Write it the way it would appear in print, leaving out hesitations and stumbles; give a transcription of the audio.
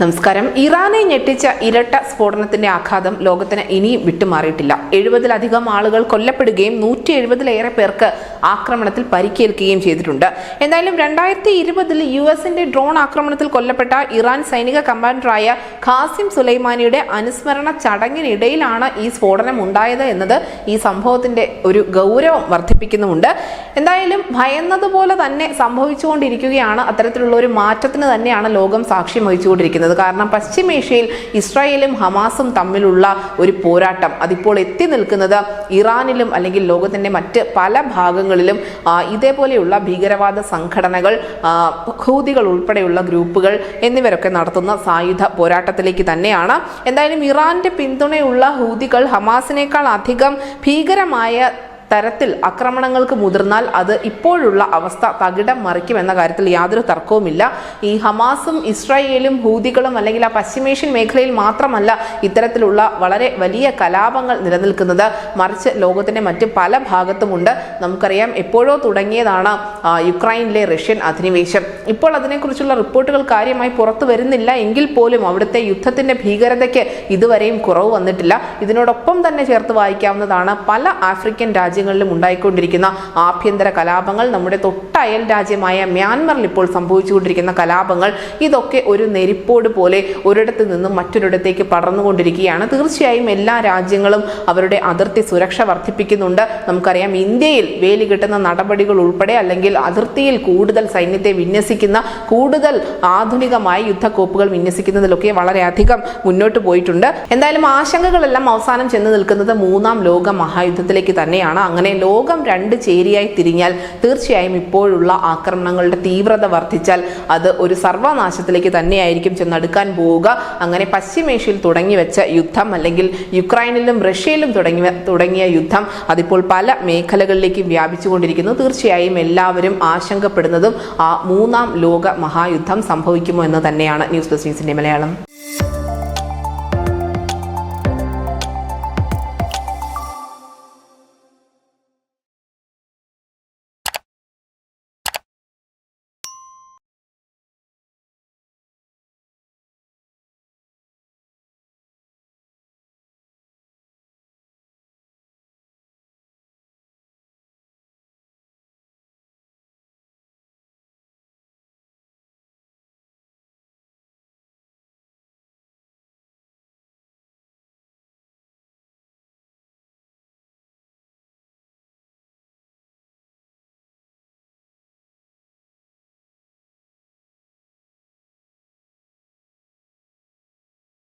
നമസ്കാരം. ഇറാനെ ഞെട്ടിച്ച ഇരട്ട സ്ഫോടനത്തിന്റെ ആഘാതം ലോകത്തിന് ഇനിയും വിട്ടുമാറിയിട്ടില്ല. 70-ലധികം ആളുകൾ കൊല്ലപ്പെടുകയും 170-ലേറെ പേർക്ക് ആക്രമണത്തിൽ പരിക്കേൽക്കുകയും ചെയ്തിട്ടുണ്ട്. എന്തായാലും 2020-ൽ യുഎസിന്റെ ഡ്രോൺ ആക്രമണത്തിൽ കൊല്ലപ്പെട്ട ഇറാൻ സൈനിക കമാൻഡറായ ഖാസിം സുലൈമാനിയുടെ അനുസ്മരണ ചടങ്ങിനിടയിലാണ് ഈ സ്ഫോടനം ഉണ്ടായത് എന്നത് ഈ സംഭവത്തിന്റെ ഒരു ഗൗരവം വർദ്ധിപ്പിക്കുന്നുമുണ്ട്. എന്തായാലും ഭയന്നതുപോലെ തന്നെ സംഭവിച്ചുകൊണ്ടിരിക്കുകയാണ്. അത്തരത്തിലുള്ള ഒരു മാറ്റത്തിന് തന്നെയാണ് ലോകം സാക്ഷ്യം വഹിച്ചുകൊണ്ടിരിക്കുന്നത്. കാരണം പശ്ചിമേഷ്യയിൽ ഇസ്രായേലും ഹമാസും തമ്മിലുള്ള ഒരു പോരാട്ടം അതിപ്പോൾ എത്തി നിൽക്കുന്നത് ഇറാനിലും അല്ലെങ്കിൽ ലോകത്തിന്റെ മറ്റ് പല ഭാഗങ്ങളിലും ഇതേപോലെയുള്ള ഭീകരവാദ സംഘടനകൾ, ഹൂതികൾ ഉൾപ്പെടെയുള്ള ഗ്രൂപ്പുകൾ എന്നിവരൊക്കെ നടത്തുന്ന സായുധ പോരാട്ടത്തിലേക്ക് തന്നെയാണ്. എന്തായാലും ഇറാന്റെ പിന്തുണയുള്ള ഹൂതികൾ ഹമാസിനേക്കാൾ അധികം ഭീകരമായ തരത്തിൽ ആക്രമണങ്ങൾക്ക് മുതിർന്നാൽ അത് ഇപ്പോഴുള്ള അവസ്ഥ തകിടം മറിക്കുമെന്ന കാര്യത്തിൽ യാതൊരു തർക്കവുമില്ല. ഈ ഹമാസും ഇസ്രായേലും ഹൂതികളും അല്ലെങ്കിൽ ആ പശ്ചിമേഷ്യൻ മേഖലയിൽ മാത്രമല്ല ഇത്തരത്തിലുള്ള വളരെ വലിയ കലാപങ്ങൾ നിലനിൽക്കുന്നത്, മറിച്ച് ലോകത്തിന്റെ മറ്റ് പല ഭാഗത്തുമുണ്ട്. നമുക്കറിയാം, എപ്പോഴോ തുടങ്ങിയതാണ് യുക്രൈനിലെ റഷ്യൻ അധിനിവേശം. ഇപ്പോൾ അതിനെക്കുറിച്ചുള്ള റിപ്പോർട്ടുകൾ കാര്യമായി പുറത്തു വരുന്നില്ല എങ്കിൽ പോലും അവിടുത്തെ യുദ്ധത്തിന്റെ ഭീകരതയ്ക്ക് ഇതുവരെയും കുറവ് വന്നിട്ടില്ല. ഇതിനോടൊപ്പം തന്നെ ചേർത്ത് വായിക്കാവുന്നതാണ് പല ആഫ്രിക്കൻ രാജ്യങ്ങളിലും ഉണ്ടായിക്കൊണ്ടിരിക്കുന്ന ആഭ്യന്തര കലാപങ്ങൾ. നമ്മുടെ തൊട്ടയൽ രാജ്യമായ മ്യാൻമറിൽ ഇപ്പോൾ സംഭവിച്ചുകൊണ്ടിരിക്കുന്ന കലാപങ്ങൾ, ഇതൊക്കെ ഒരു നെരിപ്പോട് പോലെ ഒരിടത്ത് നിന്നും മറ്റൊരിടത്തേക്ക് പടർന്നുകൊണ്ടിരിക്കുകയാണ്. തീർച്ചയായും എല്ലാ രാജ്യങ്ങളും അവരുടെ അതിർത്തി സുരക്ഷ വർദ്ധിപ്പിക്കുന്നുണ്ട്. നമുക്കറിയാം, ഇന്ത്യയിൽ വേലി കെട്ടുന്ന നടപടികൾ ഉൾപ്പെടെ അല്ലെങ്കിൽ അതിർത്തിയിൽ കൂടുതൽ സൈന്യത്തെ വിന്യസിക്കുന്ന, കൂടുതൽ ആധുനികമായ യുദ്ധക്കോപ്പുകൾ വിന്യസിക്കുന്നതിലൊക്കെ വളരെയധികം മുന്നോട്ട് പോയിട്ടുണ്ട്. എന്തായാലും ആശങ്കകളെല്ലാം അവസാനം ചെന്ന് നിൽക്കുന്നത് മൂന്നാം ലോക മഹായുദ്ധത്തിലേക്ക് തന്നെയാണ്. അങ്ങനെ ലോകം രണ്ട് ചേരിയായി തിരിഞ്ഞാൽ തീർച്ചയായും ഇപ്പോഴുള്ള ആക്രമണങ്ങളുടെ തീവ്രത വർദ്ധിച്ചാൽ അത് ഒരു സർവനാശത്തിലേക്ക് തന്നെയായിരിക്കും ചെന്നടുക്കാൻ പോവുക. അങ്ങനെ പശ്ചിമേഷ്യയിൽ തുടങ്ങിവെച്ച യുദ്ധം അല്ലെങ്കിൽ യുക്രൈനിലും റഷ്യയിലും തുടങ്ങിയ യുദ്ധം അതിപ്പോൾ പല മേഖലകളിലേക്കും വ്യാപിച്ചുകൊണ്ടിരിക്കുന്നു. തീർച്ചയായും എല്ലാവരും ആശങ്കപ്പെടുന്നതും ആ മൂന്നാം ലോക മഹായുദ്ധം സംഭവിക്കുമോ എന്ന് തന്നെയാണ്. ന്യൂസ് ഡെസ്ക് ന്യൂസിന്റെ മലയാളം.